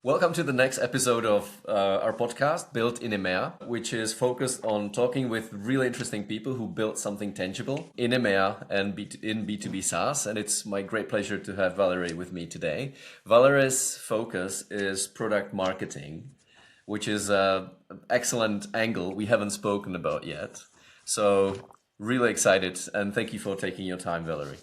Welcome to the next episode of our podcast, Built in EMEA, which is focused on talking with really interesting people who built something tangible in EMEA and in B2B SaaS. And it's my great pleasure to have Valery with me today. Valery's focus is product marketing, which is an excellent angle we haven't spoken about yet. So really excited, and thank you for taking your time, Valery.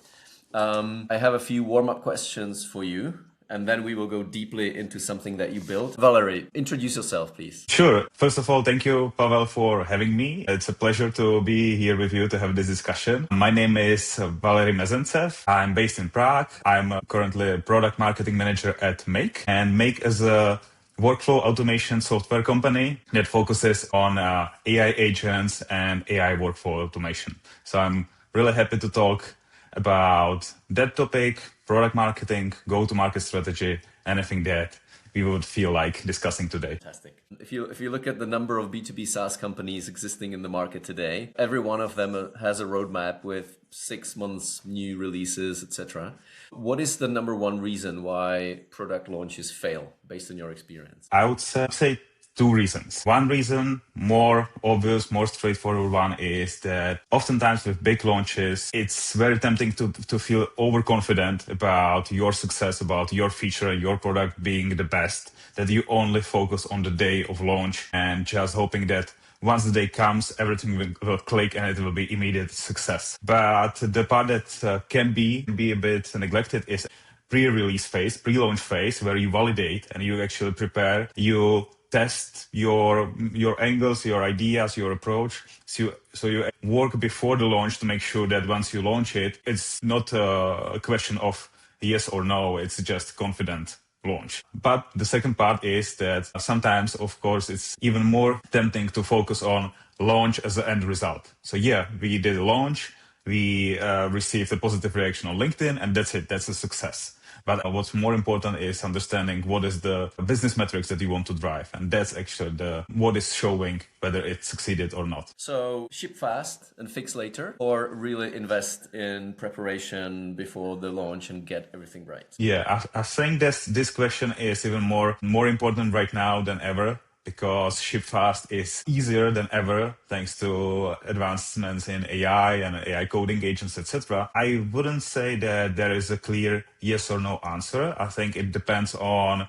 I have a few warm-up questions for you, and then we will go deeply into something that you built. Valery, introduce yourself, please. Sure. First of all, thank you, Pavel, for having me. It's a pleasure to be here with you to have this discussion. My name is Valery Mezencev. I'm based in Prague. I'm currently a product marketing manager at Make. And Make is a workflow automation software company that focuses on AI agents and AI workflow automation. So I'm really happy to talk about that topic, product marketing, go-to-market strategy, anything that we would feel like discussing today. Fantastic. If you look at the number of B2B SaaS companies existing in the market today, every one of them has a roadmap with 6 months new releases, etc. What is the number one reason why product launches fail based on your experience? I would say two reasons. One reason, more obvious, more straightforward one, is that oftentimes with big launches, it's very tempting to feel overconfident about your success, about your feature and your product being the best, that you only focus on the day of launch and just hoping that once the day comes, everything will click and it will be immediate success. But the part that can be a bit neglected is pre-release phase, pre-launch phase, where you validate and you actually prepare, you test your angles, your ideas, your approach. So you work before the launch to make sure that once you launch it, it's not a question of yes or no, it's just confident launch. But the second part is that sometimes, of course, it's even more tempting to focus on launch as the end result. So yeah, we did a launch, we received a positive reaction on LinkedIn, and that's it, that's a success. But what's more important is understanding what is the business metrics that you want to drive. And that's actually what is showing whether it succeeded or not. So ship fast and fix later, or really invest in preparation before the launch and get everything right? Yeah, I think this question is even more important right now than ever, because ship fast is easier than ever thanks to advancements in AI and AI coding agents, etc. I wouldn't say that there is a clear yes or no answer. I think it depends on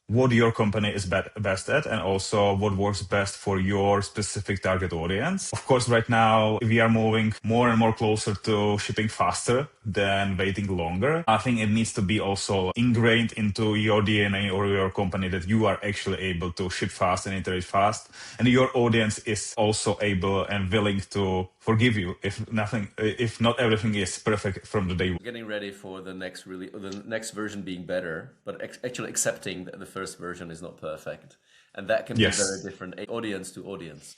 what your company is best at, and also what works best for your specific target audience. Of course, right now, we are moving more and more closer to shipping faster than waiting longer. I think it needs to be also ingrained into your DNA or your company that you are actually able to ship fast and iterate fast. And your audience is also able and willing to forgive you if not everything is perfect from the day. Getting ready for the next the next version being better, but actually accepting that the first version is not perfect, and that can be very different audience to audience.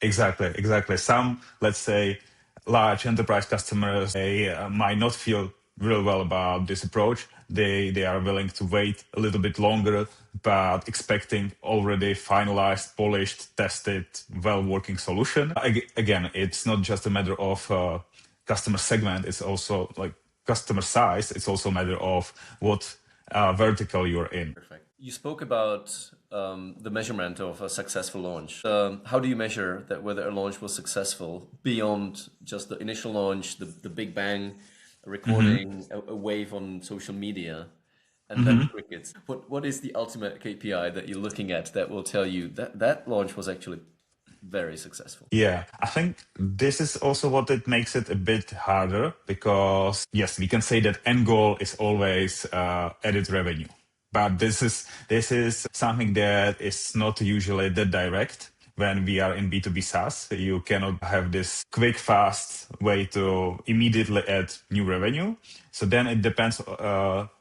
Exactly. Some, let's say, large enterprise customers, they might not feel real well about this approach. They are willing to wait a little bit longer, but expecting already finalized, polished, tested, well-working solution. Again, it's not just a matter of customer segment. It's also like customer size. It's also a matter of what vertical you're in. Perfect. You spoke about the measurement of a successful launch. How do you measure that whether a launch was successful beyond just the initial launch, the big bang, recording a wave on social media, and then crickets? What is the ultimate KPI that you're looking at that will tell you that that launch was actually very successful? Yeah, I think this is also what it makes it a bit harder, because yes, we can say that end goal is always added revenue. But this is something that is not usually that direct. When we are in B2B SaaS, you cannot have this quick, fast way to immediately add new revenue. So then it depends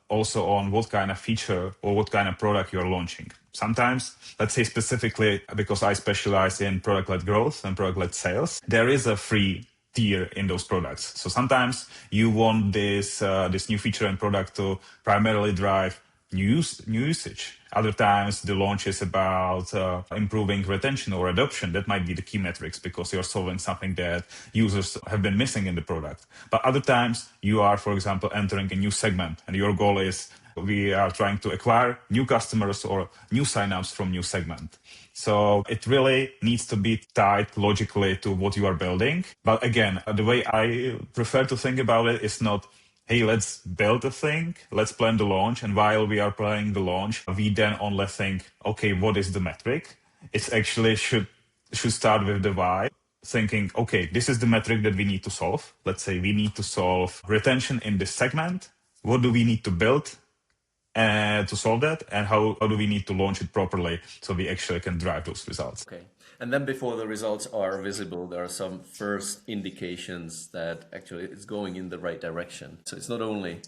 also on what kind of feature or what kind of product you're launching. Sometimes, let's say specifically, because I specialize in product-led growth and product-led sales, there is a free tier in those products. So sometimes you want this new feature and product to primarily drive new usage. Other times the launch is about improving retention or adoption. That might be the key metrics because you're solving something that users have been missing in the product. But other times you are, for example, entering a new segment and your goal is We are trying to acquire new customers or new signups from new segment. So it really needs to be tied logically to what you are building. But again, the way I prefer to think about it is not, hey, let's build a thing, let's plan the launch. And while we are planning the launch, we then only think, okay, what is the metric? It's actually should start with the why, thinking, okay, this is the metric that we need to solve. Let's say we need to solve retention in this segment. What do we need to build to solve that, and how do we need to launch it properly so we actually can drive those results? Okay. And then before the results are visible, there are some first indications that actually it's going in the right direction. So it's not only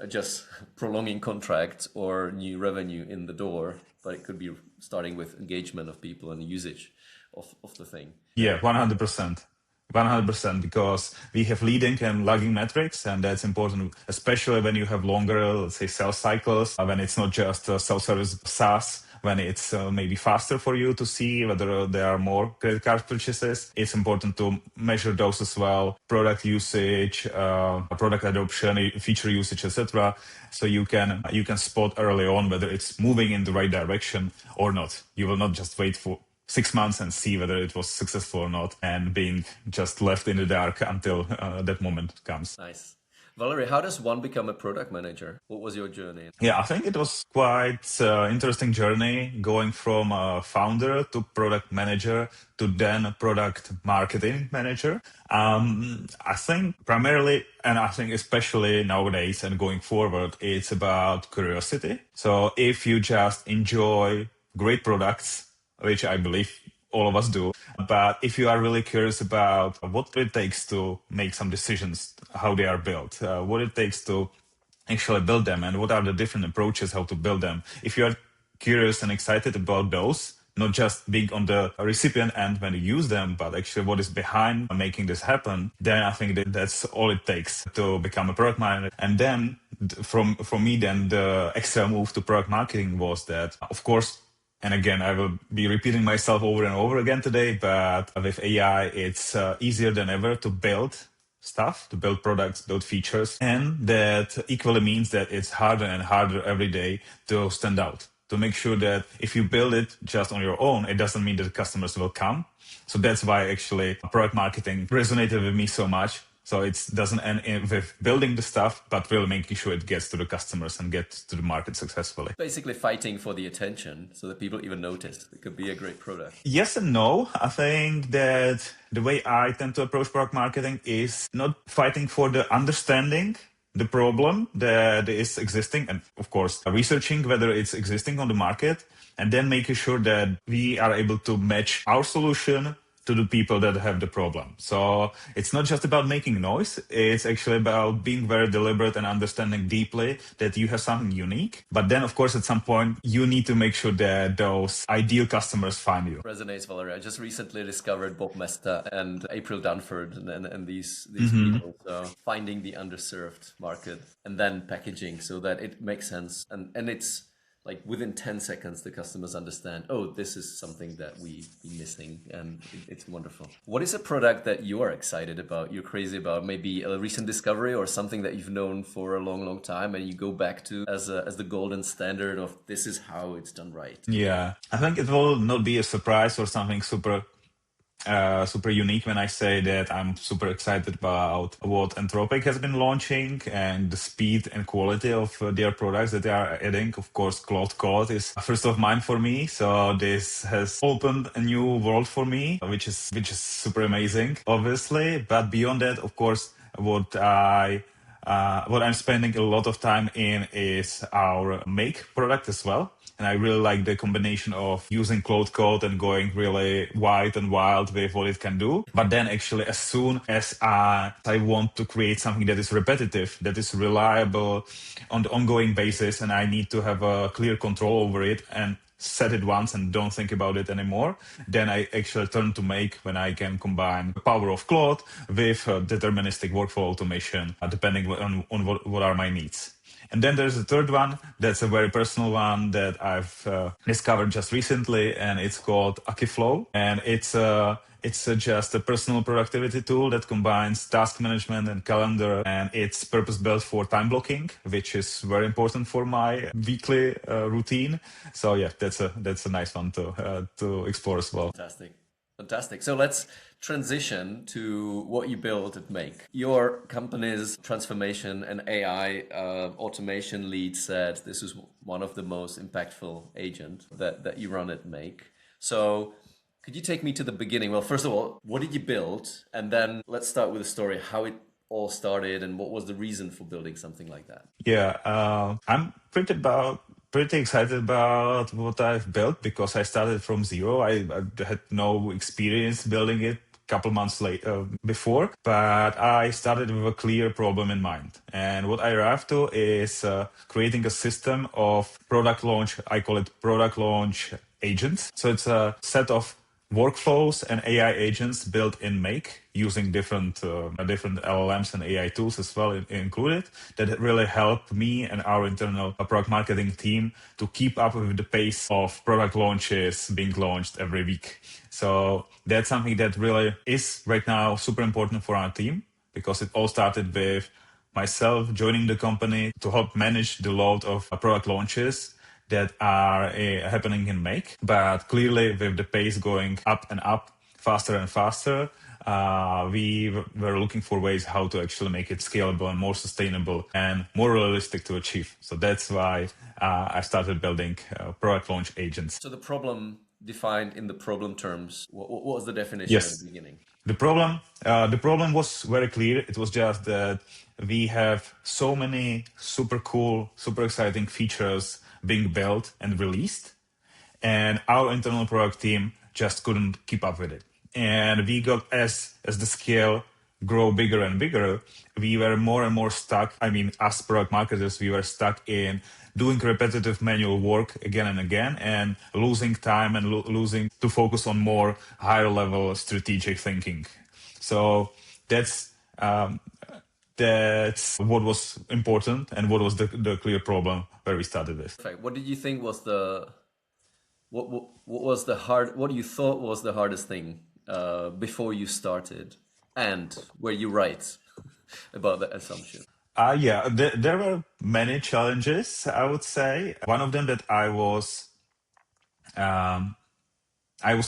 just prolonging contracts or new revenue in the door, but it could be starting with engagement of people and usage of the thing. Yeah, 100%. 100%, because we have leading and lagging metrics, and that's important, especially when you have longer, let's say, sales cycles, when it's not just self-service SaaS, when it's maybe faster for you to see whether there are more credit card purchases. It's important to measure those as well, product usage, product adoption, feature usage, etc. So you can spot early on whether it's moving in the right direction or not. You will not just wait for 6 months and see whether it was successful or not, and being just left in the dark until that moment comes. Nice. Valery, how does one become a product manager? What was your journey? Yeah, I think it was quite interesting journey going from a founder to product manager to then a product marketing manager. I think primarily, and I think especially nowadays and going forward, it's about curiosity. So if you just enjoy great products, which I believe all of us do. But if you are really curious about what it takes to make some decisions, how they are built, what it takes to actually build them, and what are the different approaches how to build them, if you are curious and excited about those, not just being on the recipient end when you use them, but actually what is behind making this happen, then I think that's all it takes to become a product manager. And then from me, then the extra move to product marketing was that, of course, and again, I will be repeating myself over and over again today, but with AI, it's easier than ever to build stuff, to build products, build features. And that equally means that it's harder and harder every day to stand out, to make sure that if you build it just on your own, it doesn't mean that customers will come. So that's why actually product marketing resonated with me so much. So it doesn't end with building the stuff, but really making sure it gets to the customers and gets to the market successfully. Basically fighting for the attention so that people even notice it could be a great product. Yes and no. I think that the way I tend to approach product marketing is not fighting for the understanding the problem that is existing, and of course researching whether it's existing on the market, and then making sure that we are able to match our solution to the people that have the problem. So it's not just about making noise. It's actually about being very deliberate and understanding deeply that you have something unique. But then, of course, at some point, you need to make sure that those ideal customers find you. Resonates, Valery. I just recently discovered Bob Mesta and April Dunford and these people. So finding the underserved market and then packaging so that it makes sense. And it's like within 10 seconds, the customers understand, oh, this is something that we've been missing, and it's wonderful. What is a product that you are excited about, you're crazy about, maybe a recent discovery or something that you've known for a long, long time and you go back to as the golden standard of this is how it's done right? Yeah, I think it will not be a surprise or something super unique when I say that I'm super excited about what Anthropic has been launching and the speed and quality of their products that they are adding. Of course, Claude Code is first of mind for me. So this has opened a new world for me, which is super amazing, obviously. But beyond that, of course, what I'm spending a lot of time in is our Make product as well. And I really like the combination of using Claude Code and going really wide and wild with what it can do. But then actually, as soon as I want to create something that is repetitive, that is reliable on the ongoing basis, and I need to have a clear control over it and set it once and don't think about it anymore, then I actually turn to Make when I can combine the power of Claude with deterministic workflow automation, depending on what are my needs. And then there's a third one that's a very personal one that I've discovered just recently, and it's called Akiflow. And it's just a personal productivity tool that combines task management and calendar, and it's purpose-built for time blocking, which is very important for my weekly routine. So yeah, that's a nice one to explore as well. Fantastic. Fantastic. So let's transition to what you built at Make. Your company's transformation and AI automation lead said this is one of the most impactful agents that you run at Make. So could you take me to the beginning? Well, first of all, what did you build? And then let's start with the story, how it all started and what was the reason for building something like that? Yeah, I'm pretty excited about what I've built because I started from zero. I had no experience building it a couple months later before, but I started with a clear problem in mind. And what I arrived to is creating a system of product launch. I call it product launch agents. So it's a set of workflows and AI agents built in Make using different LLMs and AI tools as well included that really help me and our internal product marketing team to keep up with the pace of product launches being launched every week. So that's something that really is right now super important for our team because it all started with myself joining the company to help manage the load of product launches that are happening in Make. But clearly with the pace going up and up, faster and faster, we were looking for ways how to actually make it scalable and more sustainable and more realistic to achieve. So that's why I started building product launch agents. So the problem defined in the problem terms, what was the definition at the beginning? The problem was very clear. It was just that we have so many super cool, super exciting features being built and released, and our internal product team just couldn't keep up with it. And we got as the scale grow bigger and bigger, we were more and more stuck. I mean, as product marketers, we were stuck in doing repetitive manual work again and again and losing time and losing to focus on more higher level strategic thinking. So that's what was important and what was the clear problem where we started this. What did you think was what you thought was the hardest thing before you started, and were you right about that assumption? There were many challenges, I would say. One of them that I was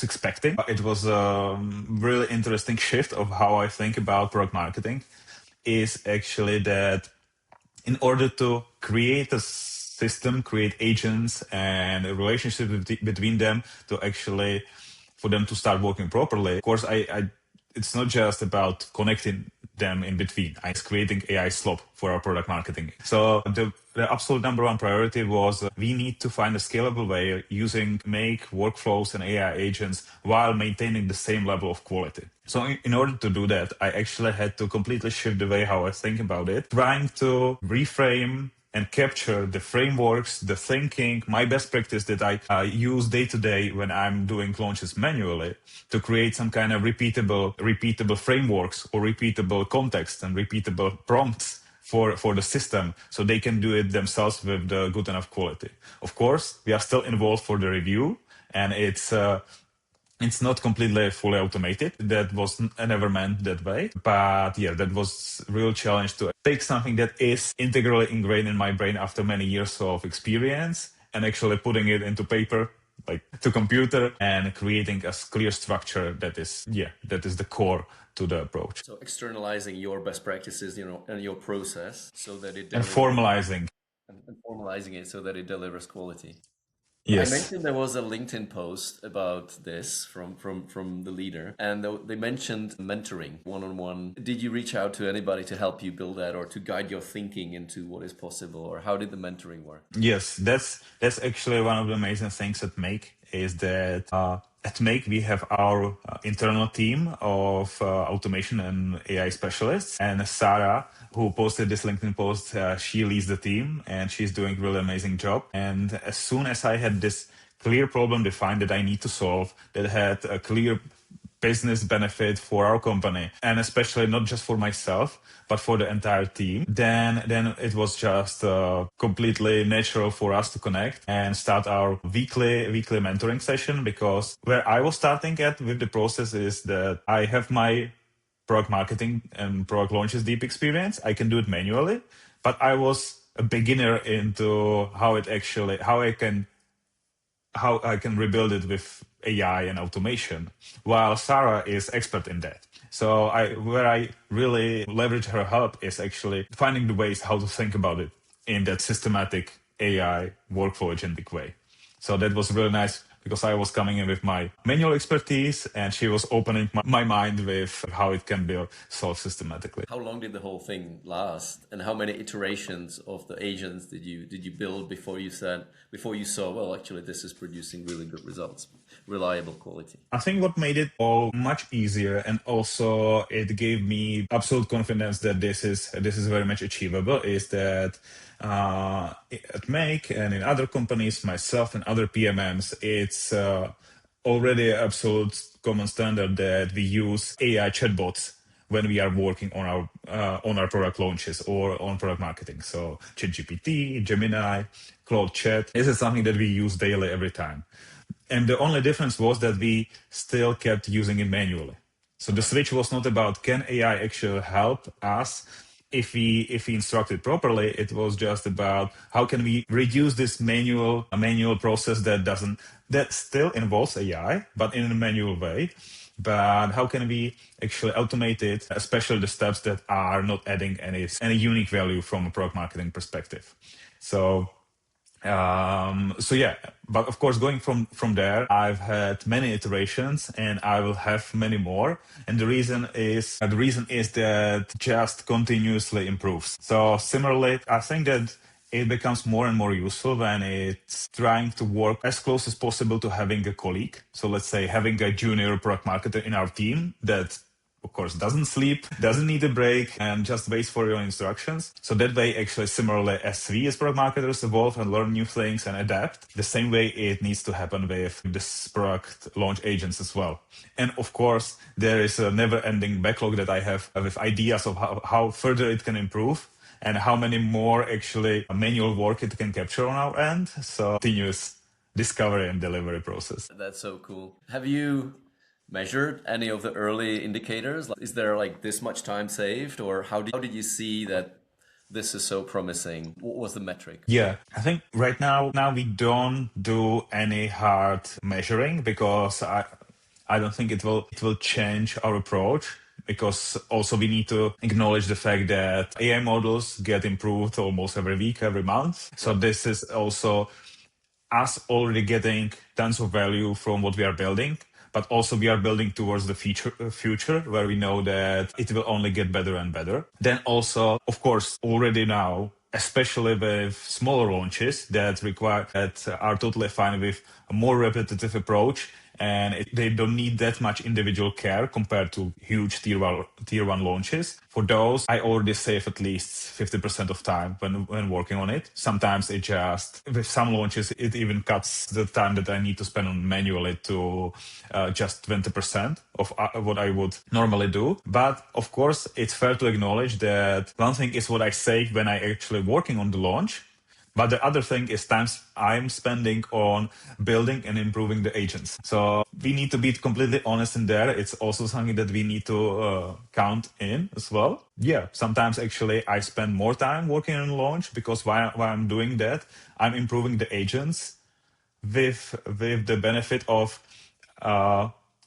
expecting. It was a really interesting shift of how I think about product marketing is actually that in order to create a system, create agents and a relationship between them to actually for them to start working properly. Of course, it's not just about connecting them in between. It's creating AI slop for our product marketing. So the absolute number one priority was we need to find a scalable way using Make workflows and AI agents while maintaining the same level of quality. So in order to do that, I actually had to completely shift the way how I think about it, trying to reframe and capture the frameworks, the thinking, my best practice that I use day to day when I'm doing launches manually to create some kind of repeatable frameworks or repeatable context and repeatable prompts for the system so they can do it themselves with the good enough quality. Of course, we are still involved for the review and it's not completely fully automated. That was never meant that way. But yeah, that was a real challenge to take something that is integrally ingrained in my brain after many years of experience and actually putting it into paper, like to computer, and creating a clear structure that is the core to the approach. So externalizing your best practices, and your process so that it and formalizing it so that it delivers quality. Yes. I mentioned there was a LinkedIn post about this from the leader, and they mentioned mentoring one-on-one. Did you reach out to anybody to help you build that or to guide your thinking into what is possible, or how did the mentoring work? Yes, that's actually one of the amazing things at Make is that at Make we have our internal team of automation and AI specialists, and Sarah, who posted this LinkedIn post, she leads the team and she's doing a really amazing job. And as soon as I had this clear problem defined that I need to solve, that had a clear business benefit for our company, and especially not just for myself, but for the entire team, then it was just completely natural for us to connect and start our weekly mentoring session. Because where I was starting at with the process is that I have my product marketing and product launches deep experience. I can do it manually, but I was a beginner into how I can rebuild it with AI and automation, while Sarah is expert in that. So where I really leverage her help is actually finding the ways how to think about it in that systematic AI workflow agentic way. So that was really nice because I was coming in with my manual expertise and she was opening my mind with how it can be solved systematically. How long did the whole thing last, and how many iterations of the agents did you build before you saw, well, actually this is producing really good results, reliable quality? I think what made it all much easier, and also it gave me absolute confidence that this is very much achievable, is that at Make and in other companies, myself and other PMMs, it's already an absolute common standard that we use AI chatbots when we are working on our product launches or on product marketing. So ChatGPT, Gemini, Claude Chat. This is something that we use daily every time. And the only difference was that we still kept using it manually. So the switch was not about can AI actually help us if we instruct it properly. It was just about how can we reduce this manual process that still involves AI, but in a manual way. But how can we actually automate it, especially the steps that are not adding any unique value from a product marketing perspective? So yeah, but of course, going from there, I've had many iterations and I will have many more. And the reason is that just continuously improves. So similarly, I think that it becomes more and more useful when it's trying to work as close as possible to having a colleague. So let's say having a junior product marketer in our team that of course doesn't sleep, doesn't need a break, and just waits for your instructions. So that way, actually, similarly as we as product marketers evolve and learn new things and adapt, the same way it needs to happen with this product launch agents as well. And of course, there is a never-ending backlog that I have with ideas of how further it can improve and how many more actually manual work it can capture on our end. So continuous discovery and delivery process. That's so cool. Have you measured any of the early indicators? Is there like this much time saved, or how did you see that this is so promising? What was the metric? Yeah, I think right now we don't do any hard measuring because I don't think it will change our approach, because also we need to acknowledge the fact that AI models get improved almost every week, every month. So this is also us already getting tons of value from what we are building, but also we are building towards the future where we know that it will only get better and better. Then also, of course, already now, especially with smaller launches that are totally fine with a more repetitive approach, and they don't need that much individual care compared to huge tier one launches. For those, I already save at least 50% of time when working on it. Sometimes it just, with some launches, it even cuts the time that I need to spend on manually to just 20% of what I would normally do. But of course, it's fair to acknowledge that one thing is what I save when I actually working on the launch. But the other thing is times I'm spending on building and improving the agents. So we need to be completely honest in there. It's also something that we need to count in as well. Yeah, sometimes actually I spend more time working on launch because while I'm doing that, I'm improving the agents with the benefit of,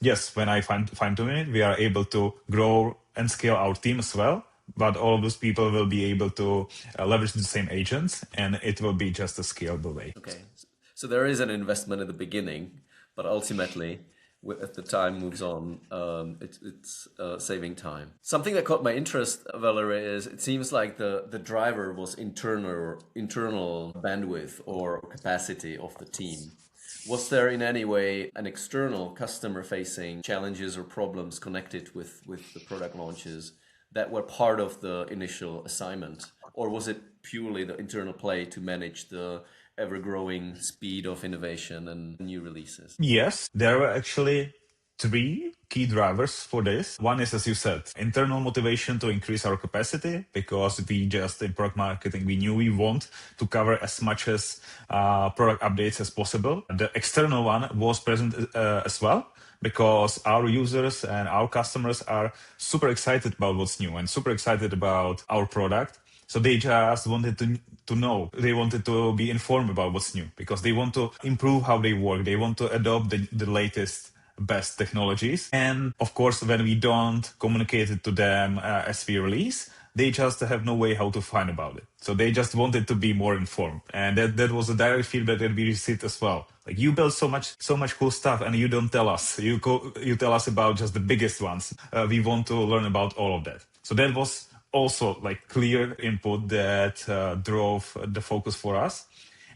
yes, when I fine tune it, we are able to grow and scale our team as well. But all of those people will be able to leverage the same agents, and it will be just a scalable way. Okay, so there is an investment at the beginning, but ultimately, as the time moves on, it's saving time. Something that caught my interest, Valery, is it seems like the driver was internal bandwidth or capacity of the team. Was there in any way an external customer-facing challenges or problems connected with the product launches that were part of the initial assignment? Or was it purely the internal play to manage the ever-growing speed of innovation and new releases? Yes, there were actually three key drivers for this. One is, as you said, internal motivation to increase our capacity, because we just in product marketing, we knew we want to cover as much as product updates as possible. The external one was present as well, because our users and our customers are super excited about what's new and super excited about our product. So they just wanted to know, they wanted to be informed about what's new, because they want to improve how they work. They want to adopt the latest, best technologies. And of course, when we don't communicate it to them as we release, they just have no way how to find about it. So they just wanted to be more informed. And that was a direct feedback that we received as well. Like, you build so much cool stuff and you don't tell us. You tell us about just the biggest ones. We want to learn about all of that. So that was also like clear input that drove the focus for us.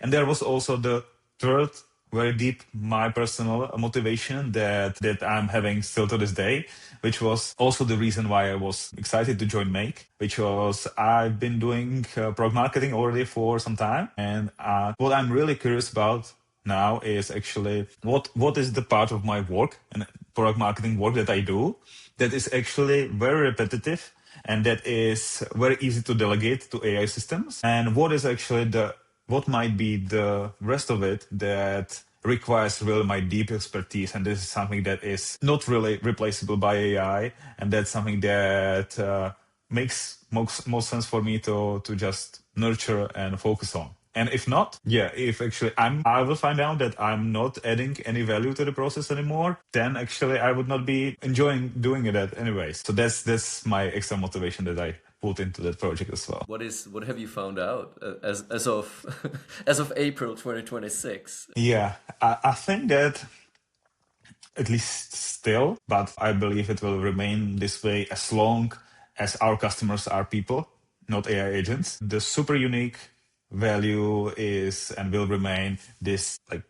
And there was also the third, very deep, my personal motivation that I'm having still to this day, which was also the reason why I was excited to join Make, which was I've been doing product marketing already for some time. And what I'm really curious about now is actually what is the part of my work and product marketing work that I do that is actually very repetitive and that is very easy to delegate to AI systems, and what is actually what might be the rest of it that requires really my deep expertise, and this is something that is not really replaceable by AI, and that's something that makes most sense for me to just nurture and focus on. And if not, if actually I will find out that I'm not adding any value to the process anymore, then actually I would not be enjoying doing it anyways. So that's my extra motivation that I put into that project as well. What have you found out as of as of April 2026? Yeah, I think that at least still, but I believe it will remain this way as long as our customers are people, not AI agents. The super unique value is and will remain this like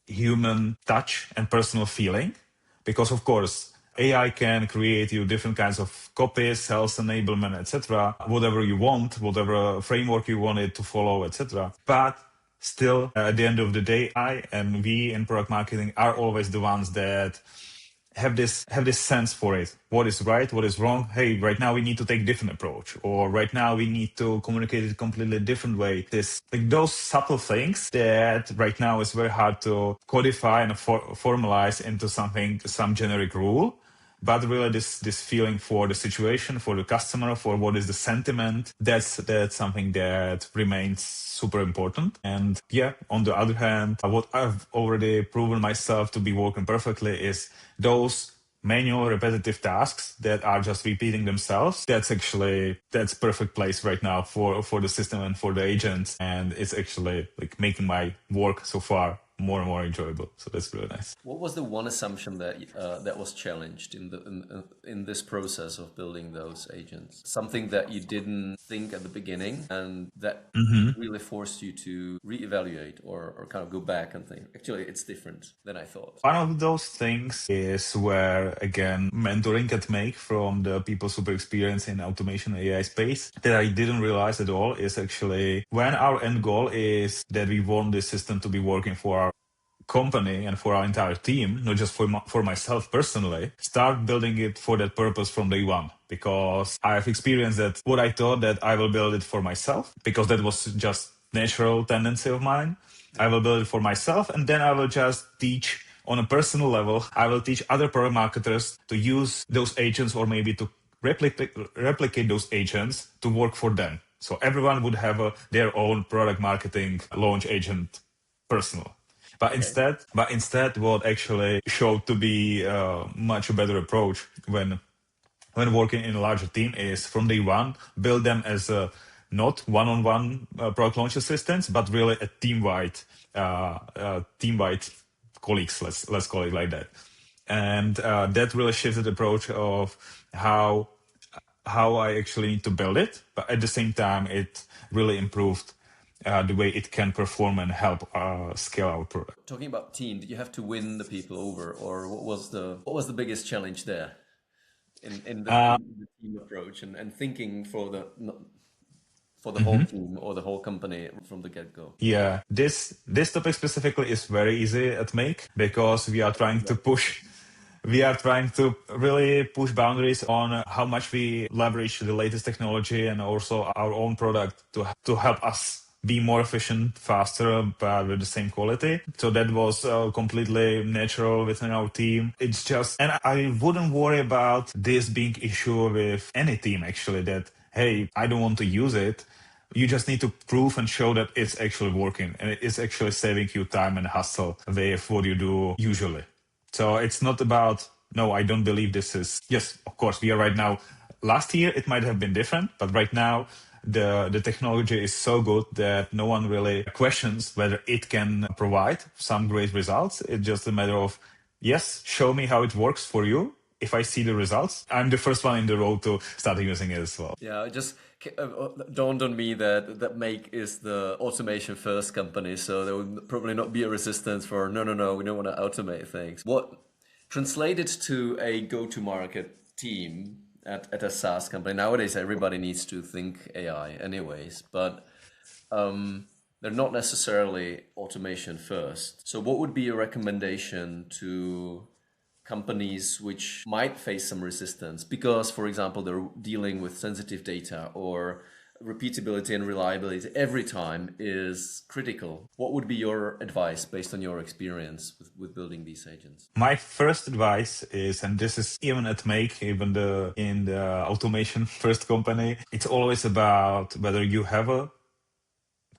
human touch and personal feeling, because of course AI can create you different kinds of copies, sales enablement, etc., whatever you want, whatever framework you want it to follow, etc. But still, at the end of the day, I and we in product marketing are always the ones that have this sense for it. What is right? What is wrong? Hey, right now we need to take a different approach, or right now we need to communicate it a completely different way. This like those subtle things that right now is very hard to codify and formalize into some generic rule. But really, this feeling for the situation, for the customer, for what is the sentiment, that's something that remains super important. And yeah, on the other hand, what I've already proven myself to be working perfectly is those manual repetitive tasks that are just repeating themselves. That's perfect place right now for the system and for the agents. And it's actually like making my work so far more and more enjoyable. So that's really nice. What was the one assumption that was challenged in this process of building those agents? Something that you didn't think at the beginning and that really forced you to reevaluate or kind of go back and think, actually, it's different than I thought. One of those things is where, again, mentoring at Make from the people super experienced in automation AI space that I didn't realize at all is actually when our end goal is that we want this system to be working for our company and for our entire team, not just for myself personally, start building it for that purpose from day one. Because I've experienced that what I thought that I will build it for myself, because that was just natural tendency of mine. I will build it for myself, and then I will just teach on a personal level. I will teach other product marketers to use those agents or maybe to replicate those agents to work for them. So everyone would have their own product marketing launch agent personal. But instead, what actually showed to be a much better approach when working in a larger team is from day one, build them as not one-on-one product launch assistants, but really a team-wide colleagues. Let's call it like that. And that really shifted the approach of how I actually need to build it. But at the same time, it really improved the way it can perform and help scale our product. Talking about team, did you have to win the people over, or what was the biggest challenge there in the team approach and thinking for the whole team or the whole company from the get-go? Yeah, this topic specifically is very easy at Make because we are trying to push we are trying to really push boundaries on how much we leverage the latest technology and also our own product to help us be more efficient, faster, but with the same quality. So that was completely natural within our team. It's just, and I wouldn't worry about this being issue with any team actually, that, hey, I don't want to use it. You just need to prove and show that it's actually working and it's actually saving you time and hassle with what you do usually. So it's not about, no, I don't believe this is, yes, of course, we are right now. Last year, it might have been different, but right now, the technology is so good that no one really questions whether it can provide some great results. It's just a matter of, yes, show me how it works for you. If I see the results, I'm the first one in the road to start using it as well. Yeah, it just dawned on me that Make is the automation first company, so there would probably not be a resistance for no, we don't want to automate things. What translated to a go-to-market team at a SaaS company, nowadays everybody needs to think AI anyways, but they're not necessarily automation first. So what would be your recommendation to companies which might face some resistance because, for example, they're dealing with sensitive data or repeatability and reliability every time is critical? What would be your advice based on your experience with building these agents? My first advice is, and this is even at Make, even in the automation first company, it's always about whether you have a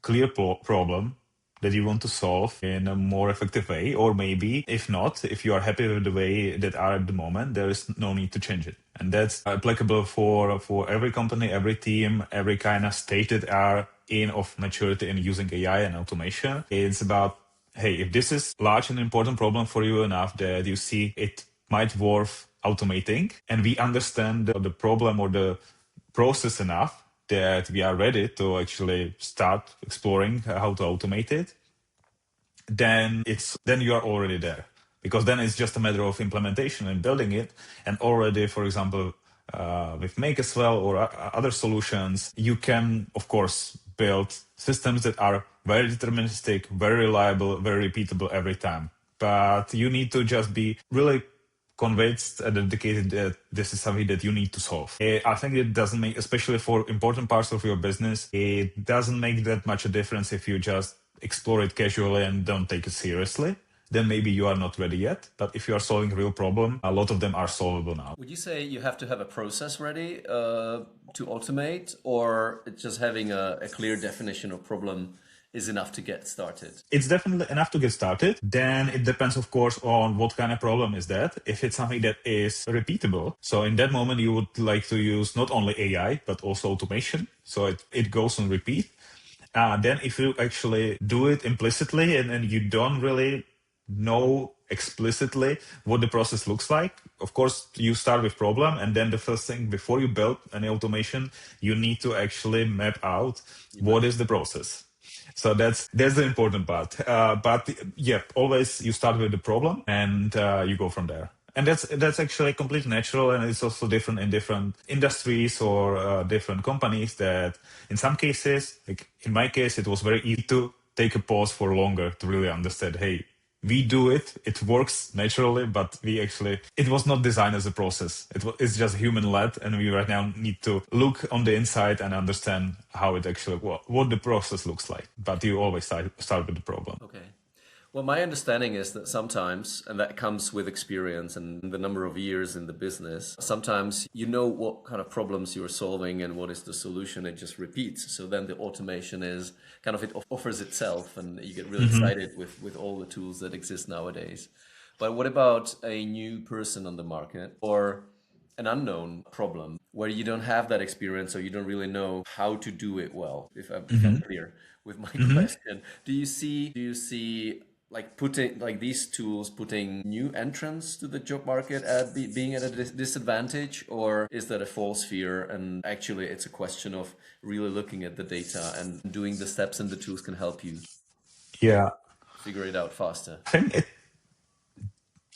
clear problem that you want to solve in a more effective way, or maybe if not, if you are happy with the way that are at the moment, there is no need to change it. And that's applicable for every company, every team, every kind of state that are in of maturity in using AI and automation. It's about, hey, if this is large and important problem for you enough that you see it might worth automating, and we understand the problem or the process enough that we are ready to actually start exploring how to automate it, then you are already there. Because then it's just a matter of implementation and building it. And already, for example, with Make as well or other solutions, you can, of course, build systems that are very deterministic, very reliable, very repeatable every time. But you need to just be really convinced and dedicated that this is something that you need to solve. I think it doesn't make, especially for important parts of your business, it doesn't make that much a difference if you just explore it casually and don't take it seriously. Then maybe you are not ready yet. But if you are solving a real problem, a lot of them are solvable now. Would you say you have to have a process ready to automate, or just having a clear definition of problem is enough to get started? It's definitely enough to get started. Then it depends, of course, on what kind of problem is that. If it's something that is repeatable, so in that moment, you would like to use not only AI, but also automation. So it goes on repeat. Then if you actually do it implicitly and you don't really know explicitly what the process looks like, of course, you start with problem. And then the first thing before you build any automation, you need to actually map out what is the process. So that's the important part. But yeah, always you start with the problem and you go from there. And that's actually completely natural, and it's also different in different industries or different companies. That in some cases, like in my case, it was very easy to take a pause for longer to really understand, hey, we do it, it works naturally, but it was not designed as a process. It's just human-led, and we right now need to look on the inside and understand how it actually, what the process looks like. But you always start with the problem. Okay. Well, my understanding is that sometimes, and that comes with experience and the number of years in the business, sometimes you know what kind of problems you're solving and what is the solution, it just repeats. So then the automation is kind of, it offers itself, and you get really excited with all the tools that exist nowadays. But what about a new person on the market or an unknown problem where you don't have that experience, or you don't really know how to do it well, if I'm clear with my question? Do you see like putting like these tools putting new entrants to the job market at being at a disadvantage, or is that a false fear and actually it's a question of really looking at the data and doing the steps, and the tools can help you figure it out faster?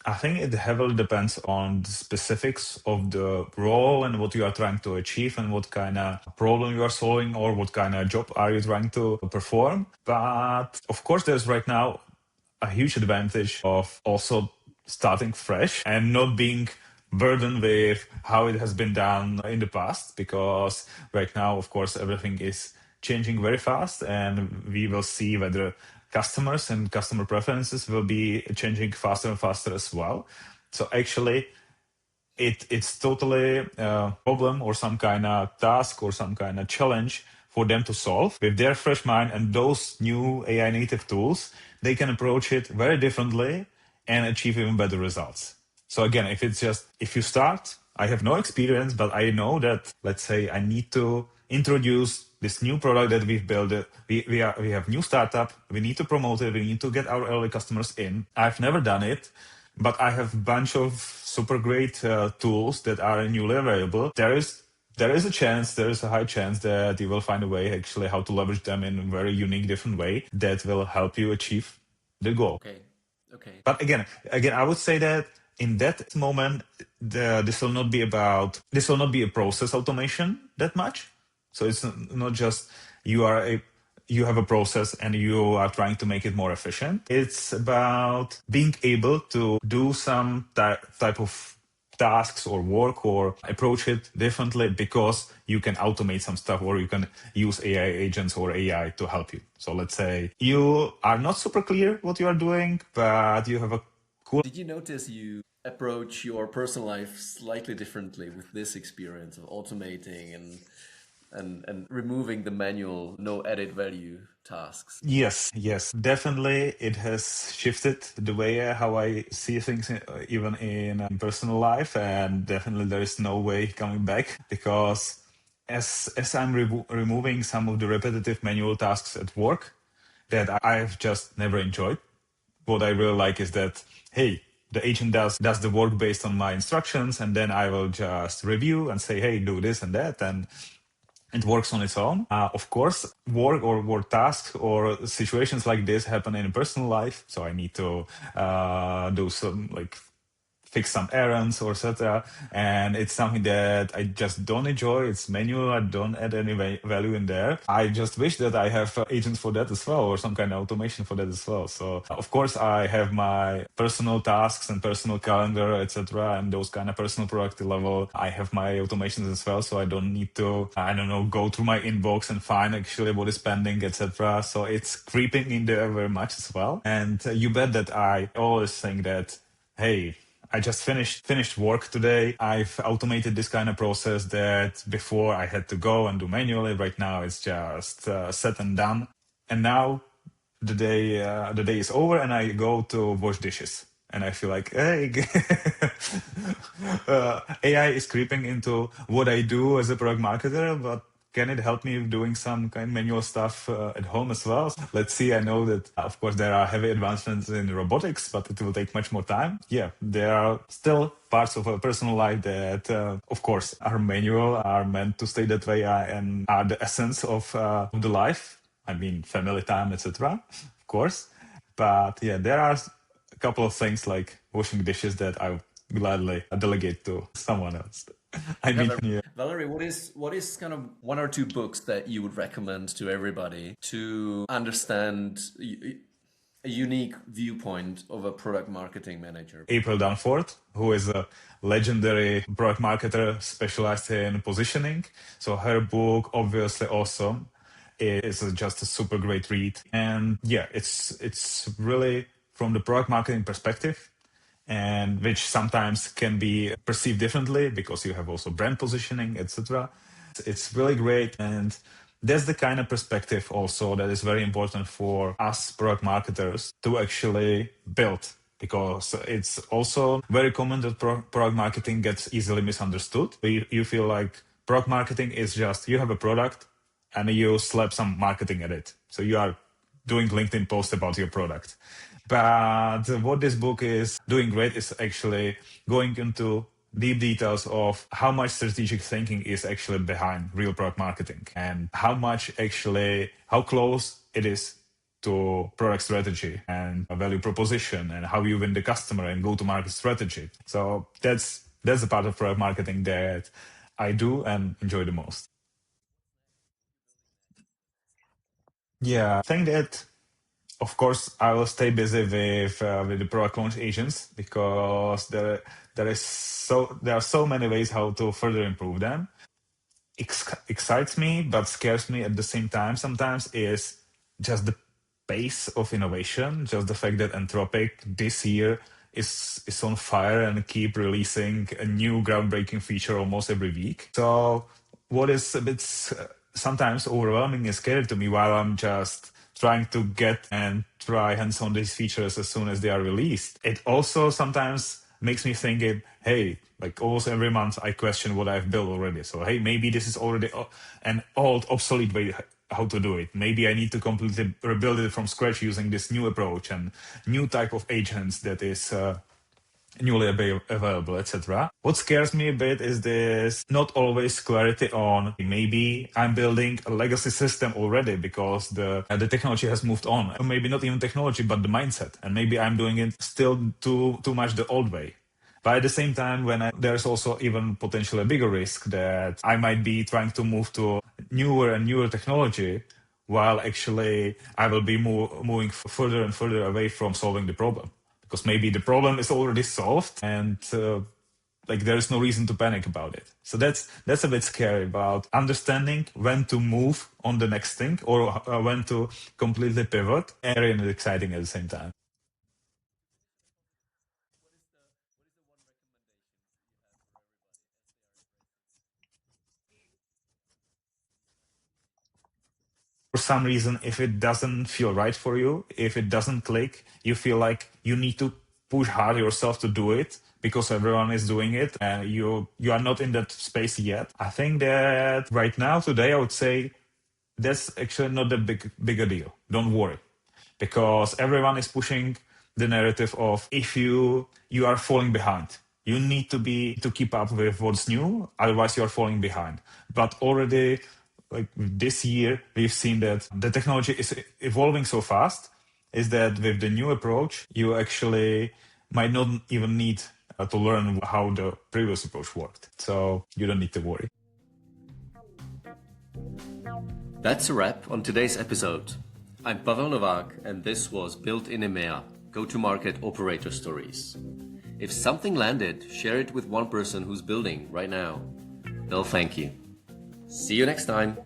I think it heavily depends on the specifics of the role and what you are trying to achieve and what kind of problem you are solving or what kind of job are you trying to perform. But of course, there's right now a huge advantage of also starting fresh and not being burdened with how it has been done in the past, because right now, of course, everything is changing very fast, and we will see whether customers and customer preferences will be changing faster and faster as well. So actually, it's totally a problem or some kind of task or some kind of challenge for them to solve with their fresh mind and those new AI native tools. They can approach it very differently and achieve even better results. So again, if you start, I have no experience, but I know that, let's say I need to introduce this new product that we've built. We have new startup. We need to promote it. We need to get our early customers in. I've never done it, but I have a bunch of super great tools that are newly available. There is a high chance that you will find a way actually how to leverage them in a very unique, different way that will help you achieve the goal. Okay. Okay. But again, I would say that in that moment, this will not be a process automation that much. So it's not just you have a process and you are trying to make it more efficient. It's about being able to do some type of tasks or work or approach it differently because you can automate some stuff or you can use AI agents or AI to help you. So let's say you are not super clear what you are doing, but you have a cool... Did you notice you approach your personal life slightly differently with this experience of automating and removing the manual, no added value tasks? Yes, definitely. It has shifted the way how I see things, even in personal life, and definitely there is no way coming back because as I'm removing some of the repetitive manual tasks at work that I've just never enjoyed. What I really like is that, hey, the agent does the work based on my instructions, and then I will just review and say, hey, do this and that, and it works on its own. Of course, work tasks or situations like this happen in personal life. So I need to do some fix some errands or etc. And it's something that I just don't enjoy. It's manual. I don't add any value in there. I just wish that I have agents for that as well or some kind of automation for that as well. So of course I have my personal tasks and personal calendar, etc. And those kind of personal productive level. I have my automations as well. So I don't need to, go through my inbox and find actually what is pending, etc. So it's creeping in there very much as well. And you bet that I always think that, hey, I just finished work today. I've automated this kind of process that before I had to go and do manually. Right now it's just set and done. And now the day is over and I go to wash dishes. And I feel like, hey, AI is creeping into what I do as a product marketer, but can it help me doing some kind of manual stuff at home as well? Let's see. I know that, of course, there are heavy advancements in robotics, but it will take much more time. Yeah, there are still parts of a personal life that, of course, are manual, are meant to stay that way, and are the essence of the life. I mean, family time, etc. Of course. But yeah, there are a couple of things like washing dishes that I would gladly delegate to someone else. Valery, what is kind of one or two books that you would recommend to everybody to understand a unique viewpoint of a product marketing manager? April Dunford, who is a legendary product marketer specialized in positioning. So her book, obviously awesome, is just a super great read. And yeah, it's really from the product marketing perspective, and which sometimes can be perceived differently because you have also brand positioning, etc. It's really great, and that's the kind of perspective also that is very important for us product marketers to actually build, because it's also very common that product marketing gets easily misunderstood. You feel like product marketing is just you have a product and you slap some marketing at it. So you are doing LinkedIn posts about your product. But what this book is doing great is actually going into deep details of how much strategic thinking is actually behind real product marketing and how close it is to product strategy and a value proposition and how you win the customer and go-to-market strategy. So that's the part of product marketing that I do and enjoy the most. Yeah, I think that Of course, I will stay busy with the product launch agents because there are so many ways how to further improve them. Excites me but scares me at the same time sometimes is just the pace of innovation, just the fact that Anthropic this year is on fire and keep releasing a new groundbreaking feature almost every week. So what is a bit sometimes overwhelming and scary to me while I'm just trying to get and try hands on these features as soon as they are released. It also sometimes makes me think, hey, like almost every month I question what I've built already. So, hey, maybe this is already an old, obsolete way how to do it. Maybe I need to completely rebuild it from scratch using this new approach and new type of agents that is newly available, etc. What scares me a bit is this not always clarity on maybe I'm building a legacy system already because the technology has moved on. Or maybe not even technology, but the mindset. And maybe I'm doing it still too much the old way. But at the same time, there's also even potentially a bigger risk that I might be trying to move to newer and newer technology while actually I will be moving further and further away from solving the problem. Because maybe the problem is already solved and like there is no reason to panic about it. So that's a bit scary about understanding when to move on the next thing or when to completely pivot. And exciting at the same time. For some reason, if it doesn't feel right for you, if it doesn't click, you feel like you need to push hard yourself to do it because everyone is doing it and you are not in that space yet. I think that right now, today, I would say that's actually not a bigger deal. Don't worry, because everyone is pushing the narrative of if you are falling behind. You need to keep up with what's new, otherwise you are falling behind. But already, like this year, we've seen that the technology is evolving so fast. Is that with the new approach, you actually might not even need to learn how the previous approach worked. So you don't need to worry. That's a wrap on today's episode. I'm Pavel Novák, and this was Built in EMEA, go-to-market operator stories. If something landed, share it with one person who's building right now. They'll thank you. See you next time.